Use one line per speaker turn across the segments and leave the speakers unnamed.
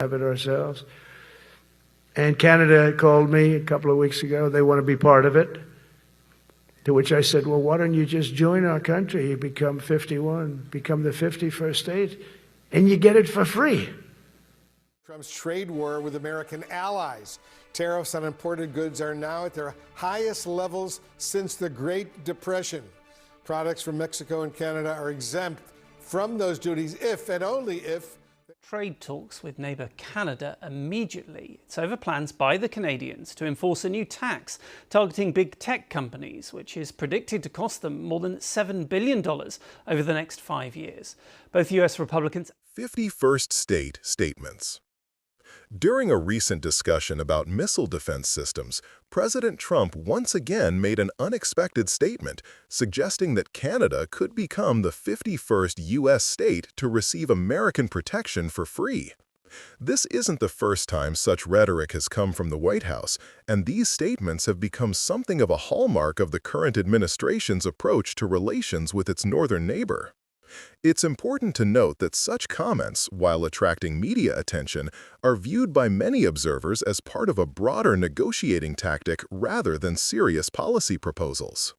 have it ourselves. And Canada called me a couple of weeks ago. They want to be part of it. To which I said, well, why don't you just join our country? You become 51, become the 51st state, and you get it for free.
Trump's trade war with American allies. Tariffs on imported goods are now at their highest levels since the Great Depression. Products from Mexico and Canada are exempt from those duties if and only if
trade talks with neighbour Canada immediately. It's over plans by the Canadians to enforce a new tax targeting big tech companies, which is predicted to cost them more than $7 billion over the next 5 years. Both US Republicans
51st State statements. During a recent discussion about missile defense systems, President Trump once again made an unexpected statement, suggesting that Canada could become the 51st U.S. state to receive American protection for free. This isn't the first time such rhetoric has come from the White House, and these statements have become something of a hallmark of the current administration's approach to relations with its northern neighbor. It's important to note that such comments, while attracting media attention, are viewed by many observers as part of a broader negotiating tactic rather than serious policy proposals.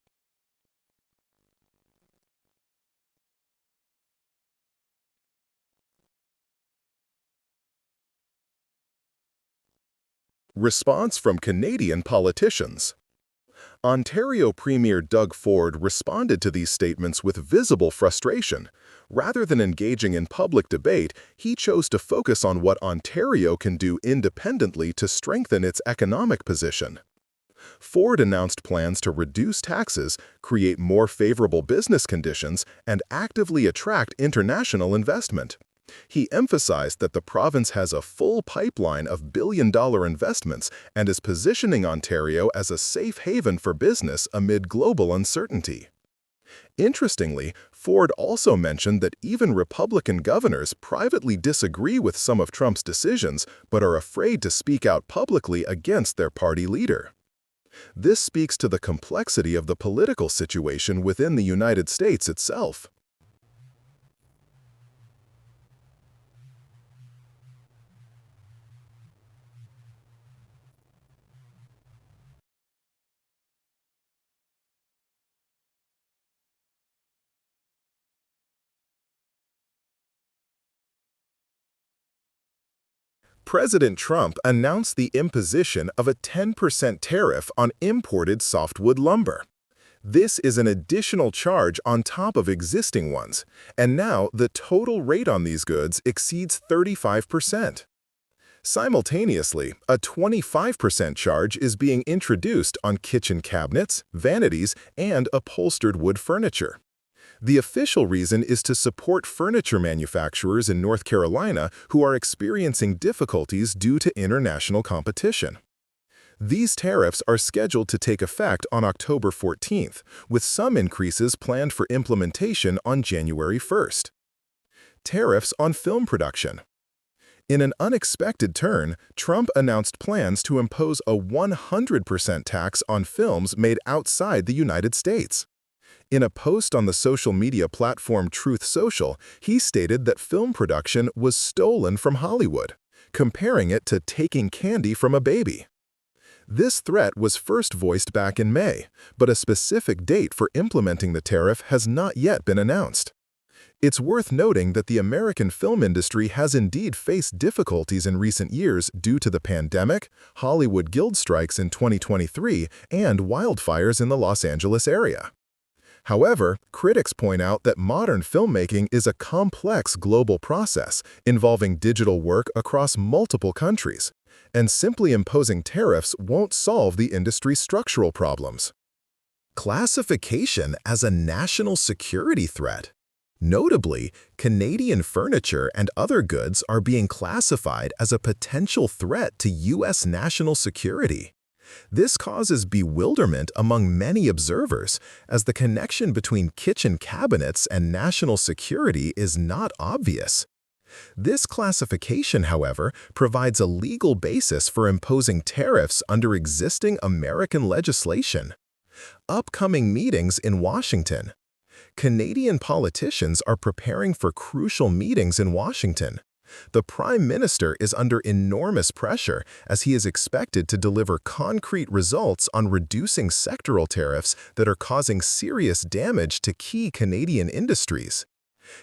Response from Canadian politicians. Ontario Premier Doug Ford responded to these statements with visible frustration. Rather than engaging in public debate, he chose to focus on what Ontario can do independently to strengthen its economic position. Ford announced plans to reduce taxes, create more favorable business conditions, and actively attract international investment. He emphasized that the province has a full pipeline of billion-dollar investments and is positioning Ontario as a safe haven for business amid global uncertainty. Interestingly, Ford also mentioned that even Republican governors privately disagree with some of Trump's decisions but are afraid to speak out publicly against their party leader. This speaks to the complexity of the political situation within the United States itself. President Trump announced the imposition of a 10% tariff on imported softwood lumber. This is an additional charge on top of existing ones, and now the total rate on these goods exceeds 35%. Simultaneously, a 25% charge is being introduced on kitchen cabinets, vanities, and upholstered wood furniture. The official reason is to support furniture manufacturers in North Carolina who are experiencing difficulties due to international competition. These tariffs are scheduled to take effect on October 14th, with some increases planned for implementation on January 1st. Tariffs on film production. In an unexpected turn, Trump announced plans to impose a 100% tax on films made outside the United States. In a post on the social media platform Truth Social, he stated that film production was stolen from Hollywood, comparing it to taking candy from a baby. This threat was first voiced back in May, but a specific date for implementing the tariff has not yet been announced. It's worth noting that the American film industry has indeed faced difficulties in recent years due to the pandemic, Hollywood Guild strikes in 2023, and wildfires in the Los Angeles area. However, critics point out that modern filmmaking is a complex global process involving digital work across multiple countries, and simply imposing tariffs won't solve the industry's structural problems. Classification as a national security threat. Notably, Canadian furniture and other goods are being classified as a potential threat to U.S. national security. This causes bewilderment among many observers, as the connection between kitchen cabinets and national security is not obvious. This classification, however, provides a legal basis for imposing tariffs under existing American legislation. Upcoming meetings in Washington. Canadian politicians are preparing for crucial meetings in Washington. The Prime Minister is under enormous pressure as he is expected to deliver concrete results on reducing sectoral tariffs that are causing serious damage to key Canadian industries.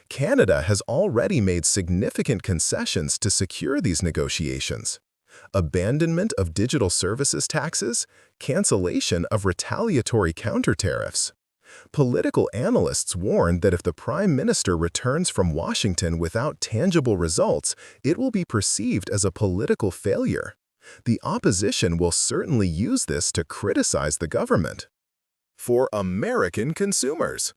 Canada has already made significant concessions to secure these negotiations. Abandonment of digital services taxes, cancellation of retaliatory counter-tariffs. Political analysts warn that if the Prime Minister returns from Washington without tangible results, it will be perceived as a political failure. The opposition will certainly use this to criticize the government. For American consumers,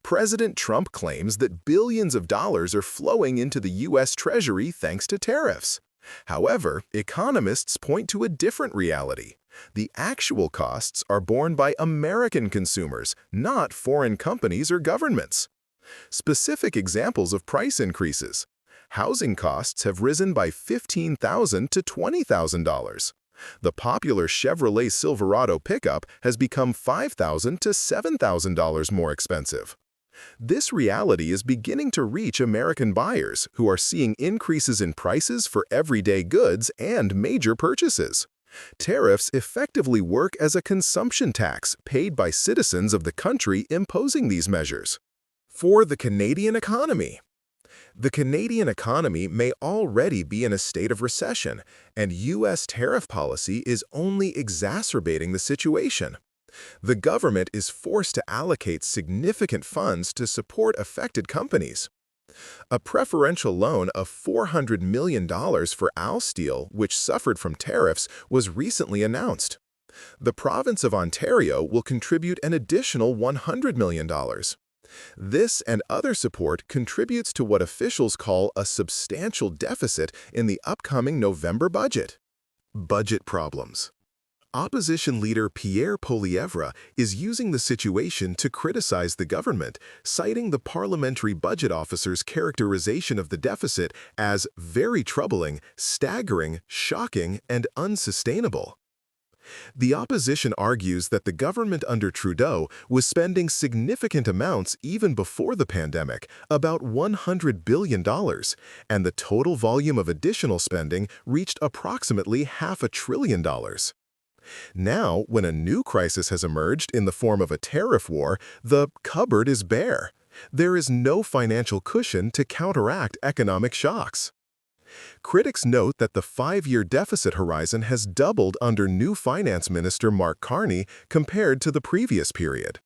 President Trump claims that billions of dollars are flowing into the U.S. Treasury thanks to tariffs. However, economists point to a different reality. The actual costs are borne by American consumers, not foreign companies or governments. Specific examples of price increases. Housing costs have risen by $15,000 to $20,000. The popular Chevrolet Silverado pickup has become $5,000 to $7,000 more expensive. This reality is beginning to reach American buyers who are seeing increases in prices for everyday goods and major purchases. Tariffs effectively work as a consumption tax paid by citizens of the country imposing these measures. For the Canadian economy, the Canadian economy may already be in a state of recession, and U.S. tariff policy is only exacerbating the situation. The government is forced to allocate significant funds to support affected companies. A preferential loan of $400 million for Alsteel, which suffered from tariffs, was recently announced. The province of Ontario will contribute an additional $100 million. This and other support contributes to what officials call a substantial deficit in the upcoming November budget. Budget problems. Opposition leader Pierre Poilievre is using the situation to criticize the government, citing the parliamentary budget officer's characterization of the deficit as very troubling, staggering, shocking, and unsustainable. The opposition argues that the government under Trudeau was spending significant amounts even before the pandemic, about $100 billion, and the total volume of additional spending reached approximately $500 billion. Now, when a new crisis has emerged in the form of a tariff war, the cupboard is bare. There is no financial cushion to counteract economic shocks. Critics note that the 5-year deficit horizon has doubled under new Finance Minister Mark Carney compared to the previous period.